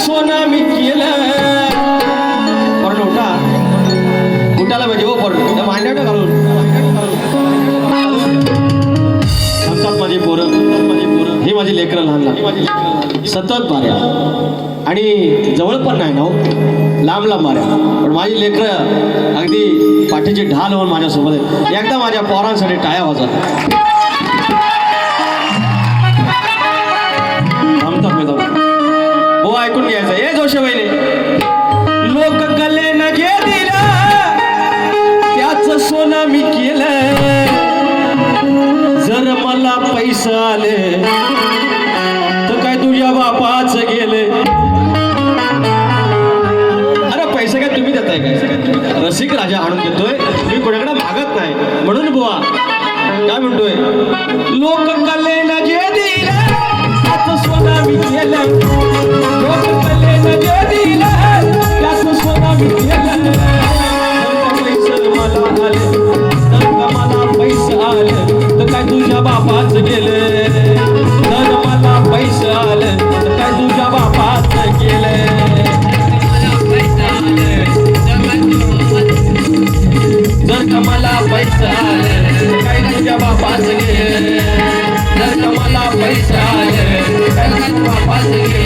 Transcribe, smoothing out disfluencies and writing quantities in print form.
सोनं मी केलं पण उठा उठायला पाहिजे हो पण मांड्या घालून सांगतात माझी पोरं हे माझी लेकरं लहान लहान सतत माऱ्या आणि जवळ पण नाही ना हो लांब लांब माऱ्या पण माझी लेकरं अगदी पाठीची ढाल होऊन माझ्यासोबत आहे. एकदा माझ्या पोरांसाठी टाळ्या वाजत हो ऐकून घ्यायचं हे जोशे वहिले लोक गले न जे दिलं त्याच सोनं मी केलं जर मला पैसे आले तर काय तुझ्या बापाच गेले अरे पैसे काय तुम्ही देताय काय रसिक राजा आणून देतोय मी कोणाकडे मागत नाही म्हणून बुवा काय म्हणतोय लोक गले न जे दिलं त्याच सोनं मी केलं लोक गले न जे दिलं त्याच सोनं मी केलं पैसे मला आले तर मला पैसे आले तर काय तुझ्या बापाच गेले तर मला पैसे आले तर काय तुझ्या बापाच गेले जर का मला पैसे आले तर काय तुझ्या बापाच गेले जर का मला पैसे आले तर काय तुझ्या बापाच गेले